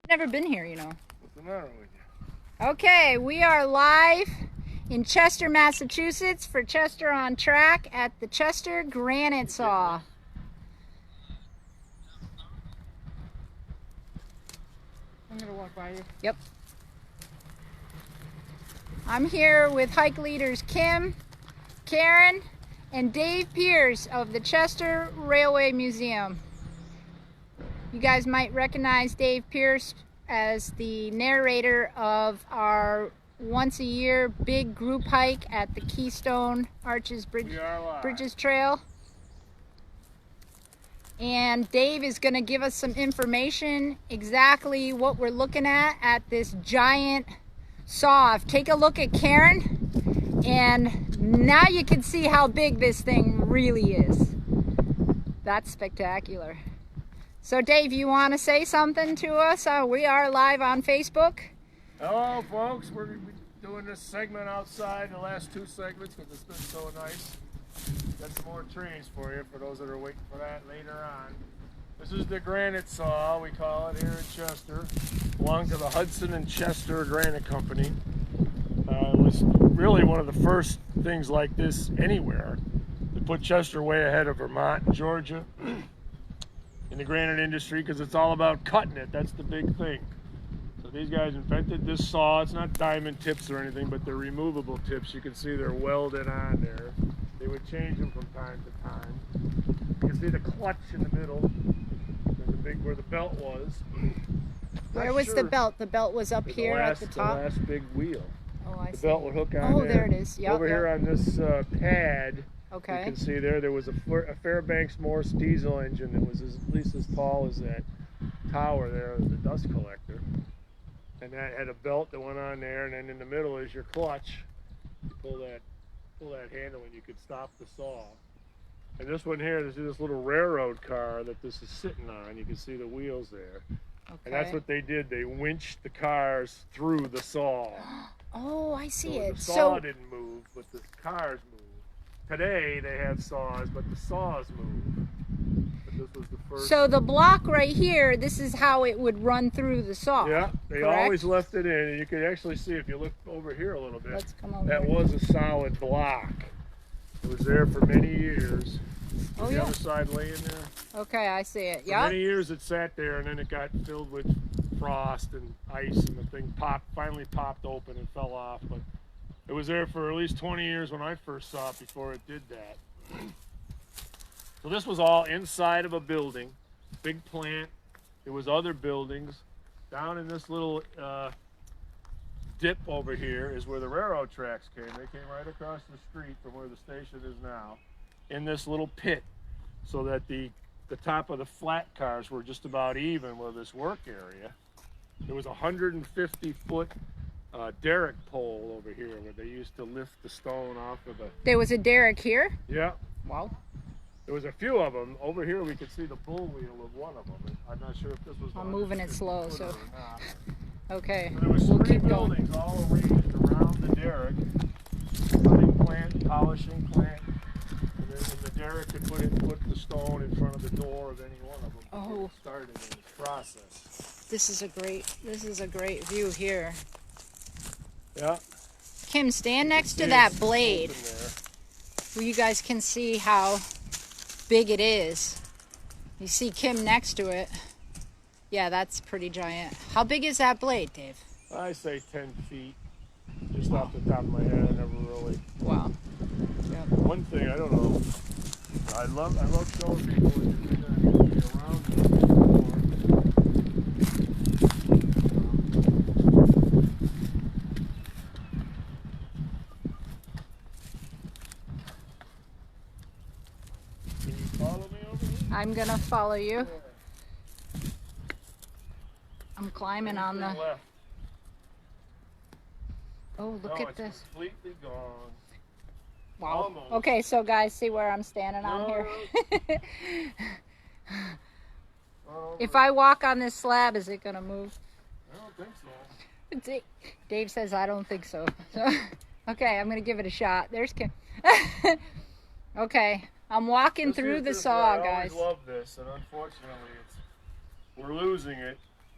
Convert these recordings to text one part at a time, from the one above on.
Never been here, you know. What's the matter with you? Okay, we are live in Chester, Massachusetts for Chester on Track at the Chester Granite Saw. I'm gonna walk by you. Yep. I'm here with hike leaders Kim, Karen, and Dave Pierce of the Chester Railway Museum. You guys might recognize Dave Pierce as the narrator of our once-a-year big group hike at the Keystone Arches Bridges Trail. And Dave is going to give us some information exactly what we're looking at this giant saw. Take a look at Karen, and now you can see how big this thing really is. That's spectacular. So Dave, you want to say something to us? We are live on Facebook. Hello folks, we're doing this segment outside, the last two segments, because it's been so nice. Got some more trees for you, for those that are waiting for that later on. This is the Granite Saw, we call it, here in Chester. Belonged to the Hudson and Chester Granite Company. It was really one of the first things like this anywhere. They put Chester way ahead of Vermont and Georgia in the granite industry, because it's all about cutting it. That's the big thing. So these guys invented this saw. It's not diamond tips or anything, but they're removable tips. You can see they're welded on there. They would change them from time to time. You can see the clutch in the middle. There's a big, where the belt was. Where was the belt? The belt was up here at the top? The last big wheel. Oh, I see. The belt would hook on there it is. Yep, Over here on this pad, okay. You can see there was a Fairbanks Morse diesel engine that was at least as tall as that tower there, the dust collector. And that had a belt that went on there, and then in the middle is your clutch. You pull that handle and you could stop the saw. And this one here, this is this little railroad car that this is sitting on. You can see the wheels there. Okay. And that's what they did. They winched the cars through the saw. Oh, I see it. The saw didn't move, but the cars moved. Today they have saws, but the saws move. But this was the first. So the block right here, this is how it would run through the saw. Yeah, they correct? always left it in. And you could actually see, if you look over here a little bit, let's come over that here. was a solid block. It was there for many years. Oh, the other side laying there. Okay, I see it. For yeah. many years it sat there, and then it got filled with frost and ice, and the thing finally popped open and fell off. But it was there for at least 20 years when I first saw it before it did that. So this was all inside of a building, big plant. There was other buildings. Down in this little dip over here is where the railroad tracks came. They came right across the street from where the station is now, in this little pit, so that the top of the flat cars were just about even with this work area. There was a 150-foot derrick pole over here where they used to lift the stone off of the... There was a derrick here? Yeah. Wow. There was a few of them. Over here we could see the bull wheel of one of them. I'm not sure if this was... I'm moving it slow, so... Okay, so there was three buildings all arranged around the derrick. Cutting plant, polishing plant. And then the derrick could put the stone in front of the door of any one of them. Oh. Started in this process. This is a great view here. Yeah. Kim, stand next to that blade where you guys can see how big it is. You see Kim next to it. Yeah, that's pretty giant. How big is that blade, Dave? I say 10 feet. Just off the top of my head, I never really... Wow. Yeah. One thing, I don't know. I love showing people that you're going to be around this before. Can you follow me over here? I'm gonna follow you. I'm climbing on the... Left. Oh, look at this. Completely gone. Wow. Almost. Okay, so guys, see where I'm standing on here? If I walk on this slab, is it gonna move? I don't think so. Dave says I don't think so. Okay, I'm gonna give it a shot. There's Kim. Okay, I'm walking through the saw, guys. I always love this, and unfortunately, we're losing it.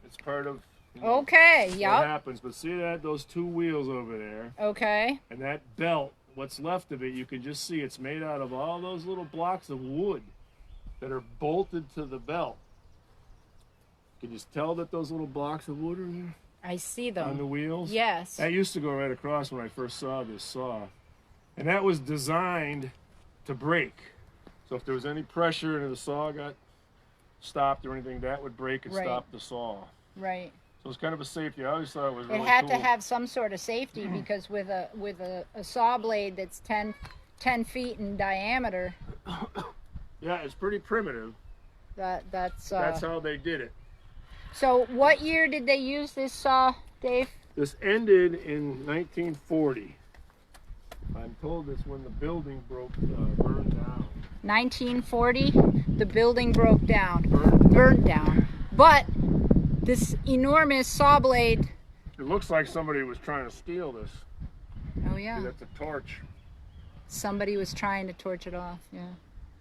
It's part of You know, Okay, what yep. happens, but see that those two wheels over there, Okay. and that belt, what's left of it, you can just see it's made out of all those little blocks of wood that are bolted to the belt. Can you tell that those little blocks of wood are there I see them. on the wheels? Yes. That used to go right across when I first saw this saw. And that was designed to break. So if there was any pressure and the saw got stopped or anything, that would break and Right. stop the saw. Right. So it's kind of a safety. I always thought it was really It had cool. to have some sort of safety because with a saw blade that's 10 feet in diameter, Yeah, it's pretty primitive. that's how they did it. So what year did they use this saw, Dave? This ended in 1940. I'm told it's when the building burned down. 1940, the building broke down, Burned. burned down. But this enormous saw blade. It looks like somebody was trying to steal this. Oh yeah. That's a torch. Somebody was trying to torch it off. Yeah.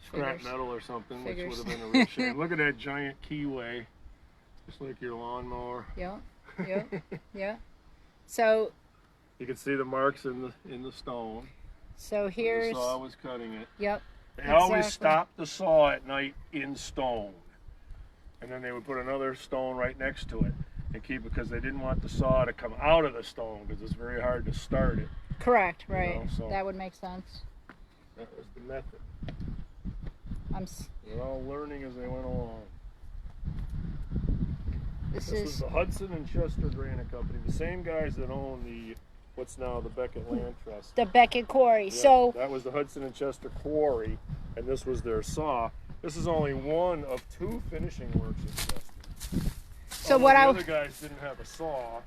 Scrap Figures. metal or something, Figures. which would have been a real shame. Look at that giant keyway. Just like your lawnmower. Yeah. Yeah. Yeah. So You can see the marks in the stone. so Where here's. the saw was cutting it. Yep. They always Exactly. stop the saw at night in stone. And then they would put another stone right next to it and keep it because they didn't want the saw to come out of the stone because it's very hard to start it. Correct. Right. know, so- That would make sense. That was the method. I'm. They're all learning as they went along. This This was is. the Hudson and Chester Granite Company, the same guys that own the what's now the Beckett Land Trust. The Beckett Quarry. Yeah, So that was the Hudson and Chester Quarry, and this was their saw. This is only one of two finishing works in Chester. So Although what the I other guys didn't have a saw.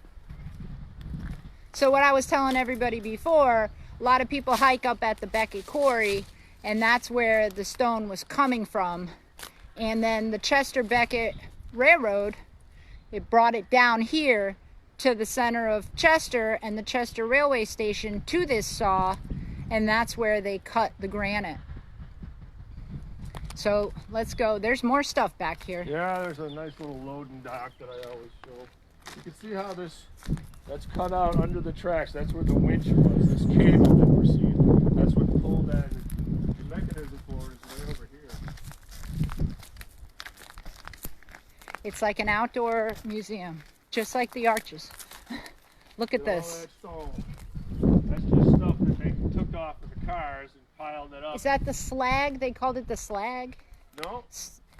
So what I was telling everybody before, a lot of people hike up at the Beckett Quarry, and that's where the stone was coming from. And then the Chester Beckett Railroad, it brought it down here to the center of Chester and the Chester Railway Station to this saw, and that's where they cut the granite. So let's go. There's more stuff back here. Yeah, there's a nice little loading dock that I always show. You can see how that's cut out under the tracks. That's where the winch was. This cable that we're seeing, that's what pulled that. The mechanism for it is way over here. It's like an outdoor museum, just like the arches. Look at Look all this. that stone. That's just stuff that they took off of the cars and piled it up. Is that the slag? They called it the slag? No,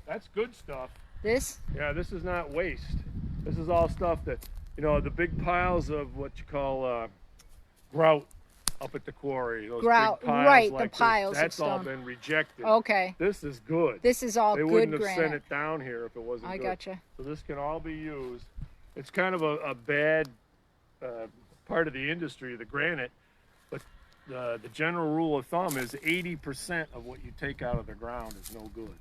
that's good stuff. This? Yeah, this is not waste. This is all stuff that, you know, the big piles of what you call grout up at the quarry. Those Grout, big piles right, like the piles this, of that's all stone. been rejected. Okay. This is good. This is all They good wouldn't have granite. sent it down here if it wasn't I good. gotcha. So this can all be used. It's kind of a bad part of the industry, the granite, but the general rule of thumb is 80% of what you take out of the ground is no good.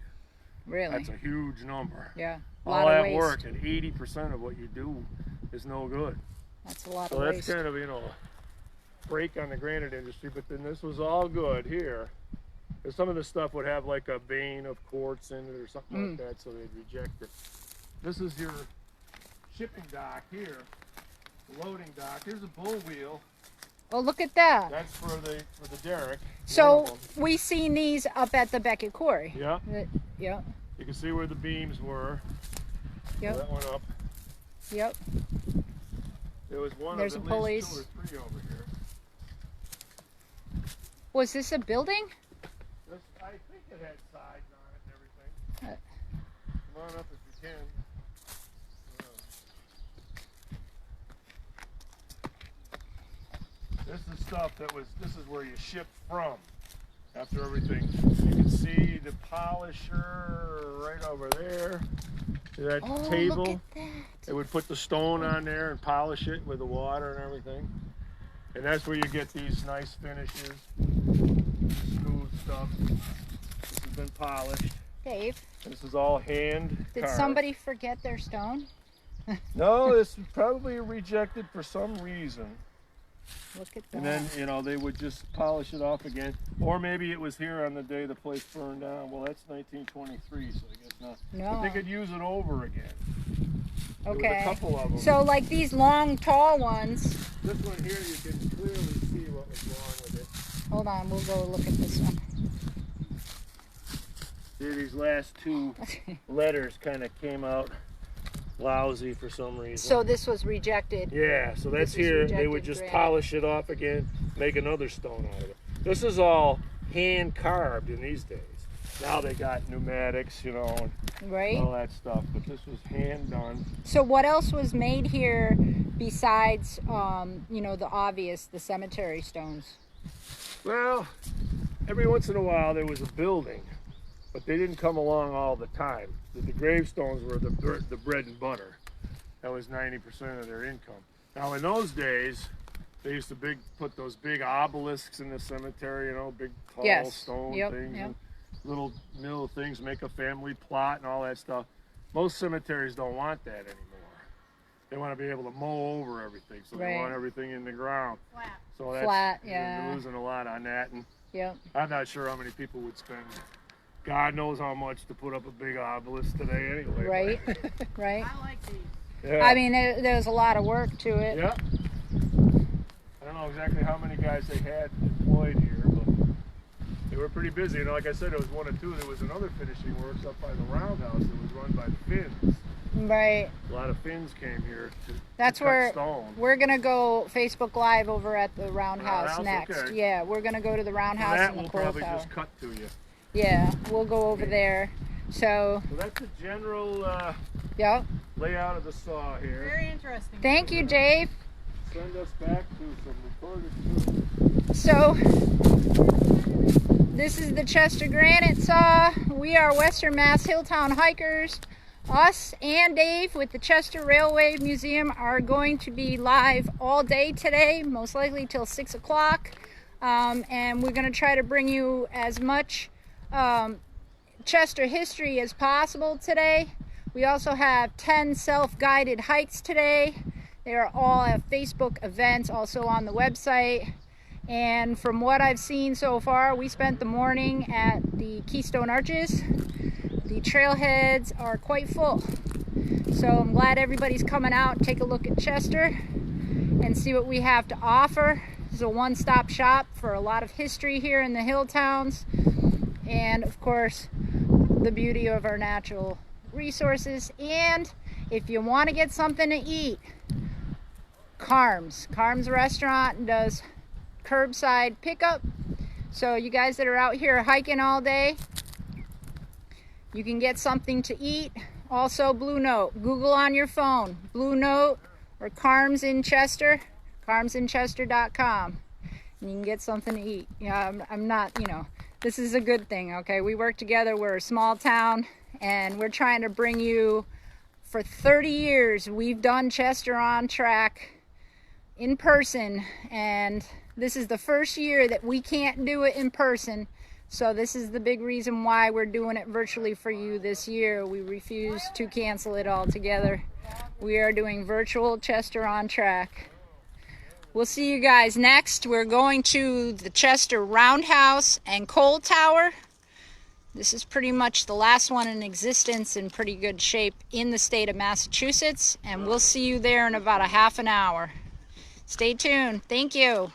Really? That's a huge number. Yeah. A All lot that of waste. work and 80% of what you do is no good. That's a lot So of that's waste. kind of, you know, a break on the granite industry, but then this was all good here. And some of the stuff would have like a vein of quartz in it or something like that, so they'd reject it. This is your shipping dock here, the loading dock. Here's a bull wheel. Oh, look at that. That's for the derrick. one So of them. we seen these up at the Beckett Quarry. Yeah, Yep. you can see where the beams were. Yep. So that went up. Yep. There was one There's of some at least pulleys. 2 or 3 over here. Was this a building? This, I think it had sides on it and everything. Come on up if you can. This is stuff that was, this is where you ship from after everything. You can see the polisher right over there. See that Oh, table? look at that. They would put the stone on there and polish it with the water and everything. And that's where you get these nice finishes. Smooth stuff. This has been polished. Dave, This is all hand did carved. somebody forget their stone? No, this was probably rejected for some reason. Look at that. And then, you know, they would just polish it off again. Or maybe it was here on the day the place burned down. Well, that's 1923, so I guess not. No. But they could use it over again. Okay. There was a couple of them. So like these long, tall ones. This one here, you can clearly see what was wrong with it. Hold on, we'll go look at this one. See, these last two letters kind of came out lousy for some reason. So this was rejected. Yeah, so that's This is here. They rejected would just granite. polish it off again, make another stone out of it. This is all hand carved in these days. Now they got pneumatics, you know, and Right? all that stuff, but this was hand done. So what else was made here besides, you know, the obvious, the cemetery stones? Well, every once in a while there was a building, but they didn't come along all the time. The gravestones were the bread and butter. That was 90% of their income. Now in those days, they used to put those big obelisks in the cemetery, you know, big tall Yes. stone Yep, things, yep. and little middle things, make a family plot and all that stuff. Most cemeteries don't want that anymore. They want to be able to mow over everything, so Right. they want everything in the ground. Flat. So that's, Flat, you're yeah. losing a lot on that, and Yep. I'm not sure how many people would spend God knows how much to put up a big obelisk today anyway. Right? Right? I like these. Yeah. I mean, there's a lot of work to it. Yeah. I don't know exactly how many guys they had employed here, but they were pretty busy. You know, like I said, it was one or two. There was another finishing works up by the roundhouse that was run by the Finns. Right. A lot of Finns came here to That's cut where stone. we're gonna go Facebook Live over at the Roundhouse Roundhouse, next. okay. Yeah, we're gonna go to the So Roundhouse that and the will Coal probably Tower. just cut to you. Yeah, we'll go over there. So, So that's the general yep. layout of the saw here. Very interesting. Thank you, Dave. Send us back to some recorded footage. So, this is the Chester Granite Saw. We are Western Mass Hilltown hikers. Us and Dave with the Chester Railway Museum are going to be live all day today, most likely till 6 o'clock. And we're going to try to bring you as much Chester history as possible today. We also have 10 self-guided hikes today. They are all at Facebook events, also on the website. And from what I've seen so far, we spent the morning at the Keystone Arches. The trailheads are quite full. So I'm glad everybody's coming out, take a look at Chester and see what we have to offer. This is a one-stop shop for a lot of history here in the hill towns. And of course, the beauty of our natural resources. And if you want to get something to eat, Carm's restaurant does curbside pickup. So you guys that are out here hiking all day, you can get something to eat. Also, Blue Note. Google on your phone, Blue Note or Carm's in Chester, carmsinchester.com. And you can get something to eat. Yeah, I'm not, you know, this is a good thing, okay? We work together. We're a small town, and we're trying to bring you, for 30 years, we've done Chester on Track in person, and this is the first year that we can't do it in person. So this is the big reason why we're doing it virtually for you this year. We refuse to cancel it altogether. We are doing virtual Chester on Track. We'll see you guys next. We're going to the Chester Roundhouse and Coal Tower. This is pretty much the last one in existence, in pretty good shape in the state of Massachusetts. And we'll see you there in about a half an hour. Stay tuned. Thank you.